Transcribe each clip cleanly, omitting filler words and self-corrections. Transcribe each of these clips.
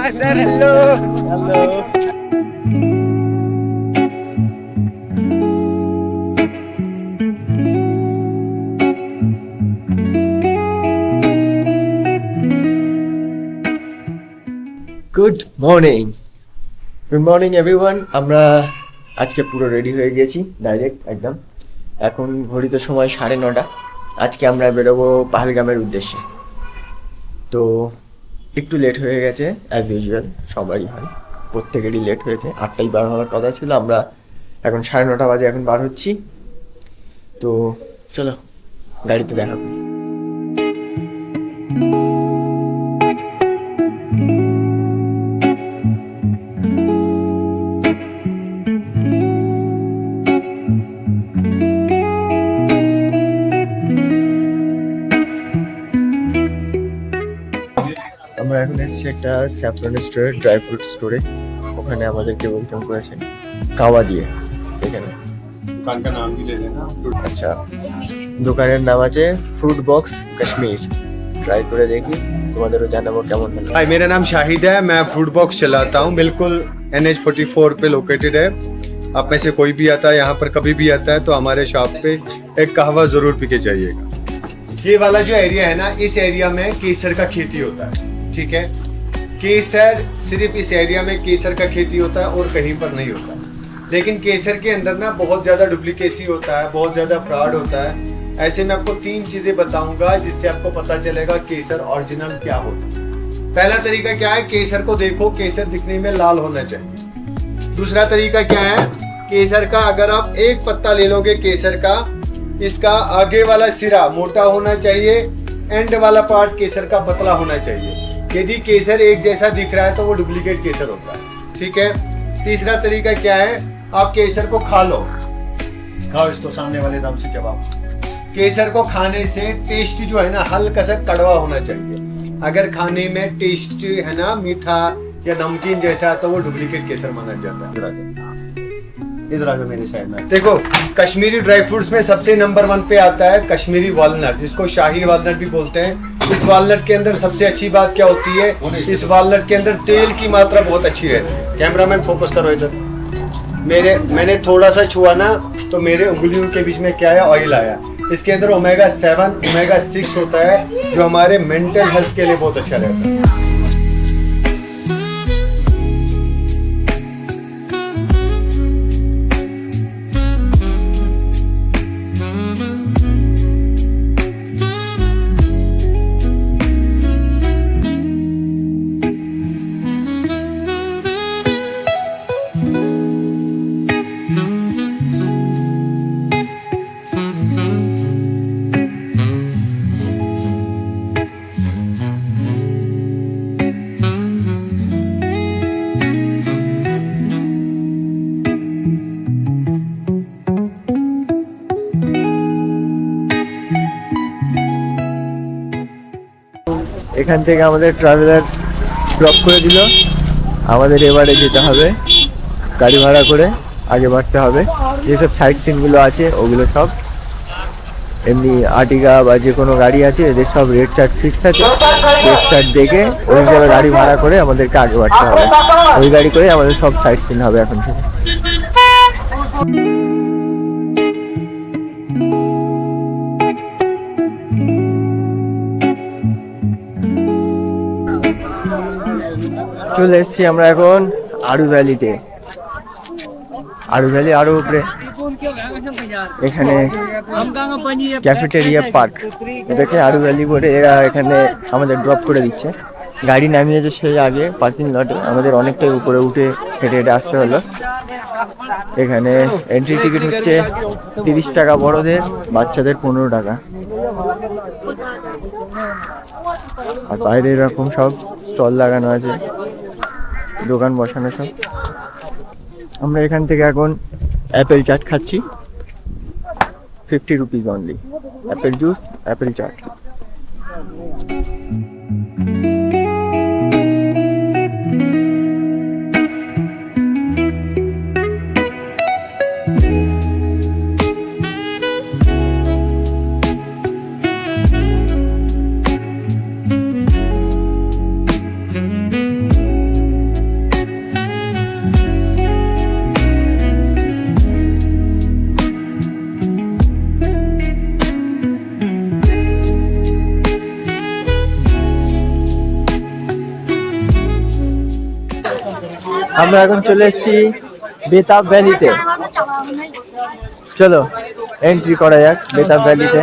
Hi sir, hello. Hello. Good morning everyone. আমরা আজকে পুরো রেডি হয়ে গেছি ডাইরেক্ট একদম। এখন ঘড়িতে সময় 9:30। আজকে আমরা বেরোবো পাহেলগামের উদ্দেশ্যে। তো একটু লেট হয়ে গেছে অ্যাজ ইউজুয়াল, সবারই হয়, প্রত্যেকেরই লেট হয়েছে। 8টায় বার হওয়ার কথা ছিল, আমরা এখন 9:30 বাজে এখন বার হচ্ছি। তো চলো গাড়িতে দেখা করি। আমরা এখন এসেছি একটা স্যাফরন স্টোরে, ড্রাই ফ্রুট স্টোরে। ওখানে আমাদেরকে ওয়েলকাম করেছে কাওয়া দিয়ে। এখানে दुकान का नाम भी ले लेना। আচ্ছা, দোকানের নাম আছে फ्रूट बॉक्स कश्मीर। ট্রাই করে দেখি, তোমাদেরও জানাবো কেমন হলো। हाय, मेरा नाम शाहिद है। मैं फ्रूट बॉक्स चलाता हूँ, बिल्कुल NH44 पे लोकेटेड है। आप में से कोई भी आता है यहाँ पर, कभी भी आता है तो हमारे शॉप पे एक कहवा जरूर पी के जाइएगा। ये वाला जो एरिया है ना, इस एरिया में केसर का खेती होता है, ठीक है। केसर सिर्फ इस एरिया में केसर का खेती होता है और कहीं पर नहीं होता है। लेकिन केसर के अंदर ना बहुत ज़्यादा डुप्लीकेसी होता है, बहुत ज़्यादा फ्रॉड होता है। ऐसे में आपको 3 चीज़ें बताऊंगा जिससे आपको पता चलेगा केसर ओरिजिनल क्या होता है। पहला तरीका क्या है, केसर को देखो, केसर दिखने में लाल होना चाहिए। दूसरा तरीका क्या है, केसर का अगर आप एक पत्ता ले लोगे केसर का, इसका आगे वाला सिरा मोटा होना चाहिए, एंड वाला पार्ट केसर का पतला होना चाहिए। यदि केसर एक जैसा दिख रहा है तो वो डुप्लीकेट केसर होता है, ठीक है। तीसरा तरीका क्या है, आप केसर को खा लो, खाओ इसको सामने वाले दाम से चबाओ। केसर को खाने से टेस्ट जो है ना हल्का सा कड़वा होना चाहिए। अगर खाने में टेस्ट है ना मीठा या नमकीन जैसा तो वो डुप्लीकेट केसर माना जाता है। इधर आ जाओ मेरे साइड में। देखो, कश्मीरी ड्राई फ्रूट्स में सबसे नंबर 1 पे आता है कश्मीरी वॉलनट, जिसको शाही वॉलनट भी बोलते हैं। इस वॉलनट के अंदर सबसे अच्छी बात क्या होती है, इस वॉलनट के अंदर तेल की मात्रा बहुत अच्छी रहती है। कैमरामैन फोकस करो इधर। मैंने थोड़ा सा छुआ ना तो मेरे उंगलियों के बीच में क्या है, ऑयल आया। इसके अंदर ओमेगा 7 ओमेगा 6 होता है, जो हमारे मेंटल हेल्थ के लिए बहुत अच्छा रहता है। এখান থেকে আমাদের ট্রাভেলার ড্রপ করে দিল। আমাদের এবারে যেতে হবে গাড়ি ভাড়া করে, আগে বাড়তে হবে। যেসব সাইট সিনগুলো আছে ওগুলো সব এমনি আর্টিগা বা যে কোনো গাড়ি আছে, এদের সব রেট চার্ট ফিক্স আছে। রেট চার্ট দেখে ওই হিসাবে গাড়ি ভাড়া করে আমাদেরকে আগে বাড়তে হবে। ওই গাড়ি করে আমাদের সব সাইট সিন হবে এখন থেকে। চলে এসছি আমরা এখন আরু ভ্যালিতে। আরু ভ্যালি আরো উপরে, এখানে ক্যাফেটেরিয়া পার্ক, এটাকে আরু ভ্যালি বলে এরা এখানে আমাদের ড্রপ করে দিচ্ছে। গাড়ি নামিয়েছে সেই আগে পার্কিং লটে, আমাদের অনেকটাই উপরে উঠে হেঁটে হেঁটে আসতে হলো। এখানে এন্ট্রি টিকিট হচ্ছে 30 টাকা বড়দের, বাচ্চাদের 15 টাকা। আর বাইরে এরকম সব স্টল লাগানো আছে, দোকান বসানো সব। আমরা এখান থেকে এখন অ্যাপেল চাট খাচ্ছি, 50 rupees only. Apple juice, apple chaat. আমরা এখন চলে এসেছি বেতাব ভ্যালিতে। চলো এন্ট্রি করা যাক বেতাব ভ্যালিতে।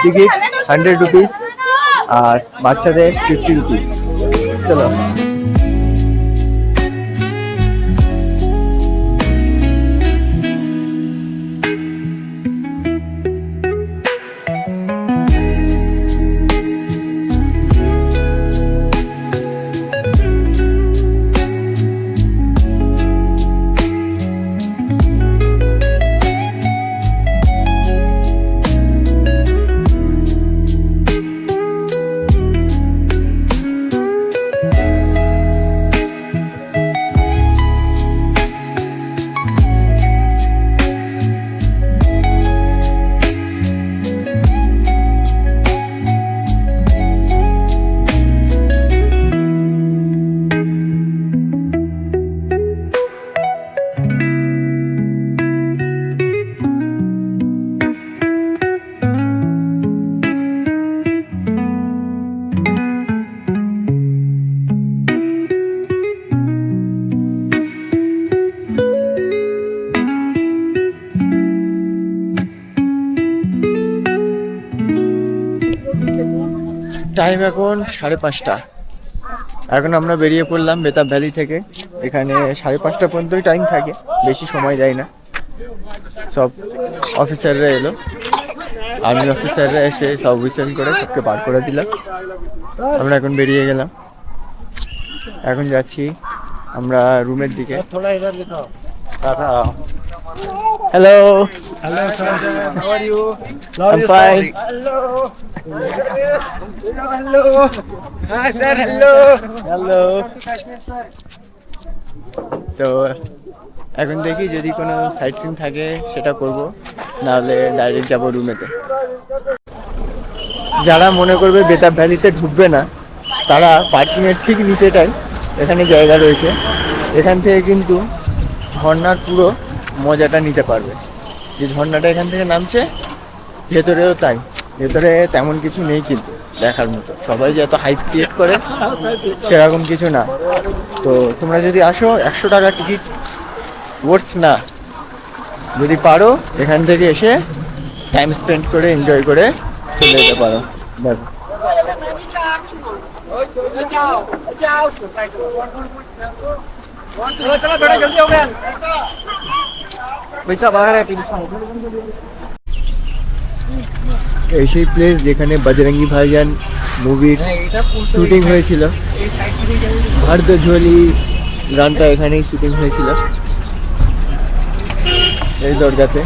টিকিট 100 রুপিস আর বাচ্চাদের 50 রুপিস। চলো। টাইম এখন 5:30। এখন আমরা বেরিয়ে পড়লাম বেতাব ভ্যালি থেকে। এখানে 5:30 পর্যন্তই টাইম থাকে, বেশি সময় দেয় না। সব অফিসাররা এলো, আর্মি অফিসাররা এসে সব হুইসেল করে সবকে বার করে দিলাম। আমরা এখন বেরিয়ে গেলাম। এখন যাচ্ছি আমরা রুমের দিকে। Hello. Hello, sir. How are you? I'm fine. Hello. Hi, sir. Hello. Hello. তো এখন দেখি যদি কোনো সাইট সিন থাকে সেটা করব, নাহলে ডাইরেক্ট যাব রুমেতে। যারা মনে করবে বেতাব ভ্যালিতে ঢুকবে না, তারা পার্কিংয়ের ঠিক নিচেটাই এখানে জায়গা রয়েছে। এখান থেকে কিন্তু ঝর্ণার পুরো মজাটা নিতে পারবে। যে ঝর্ণাটা এখান থেকে নামছে, ভেতরেও তাই। ভেতরে তেমন কিছু নেই কিন্তু দেখার মতো। সবাই যে এত হাইপ ক্রিয়েট করে সেরকম কিছু না। তো তোমরা যদি আসো, 100 টাকা টিকিট ওয়ার্থ না। যদি পারো এখান থেকে এসে টাইম স্পেন্ড করে এনজয় করে চলে যেতে পারো। দেখো चलो थोड़ा जल्दी हो गया पैसा बाहर है पीछे এই সেই প্লেস যেখানে বজরঙ্গি ভাইজান মুভির শুটিং হয়েছিল। ভারত ঝোলি গানটা এখানেই শুটিং হয়েছিল, এই দরগাতে।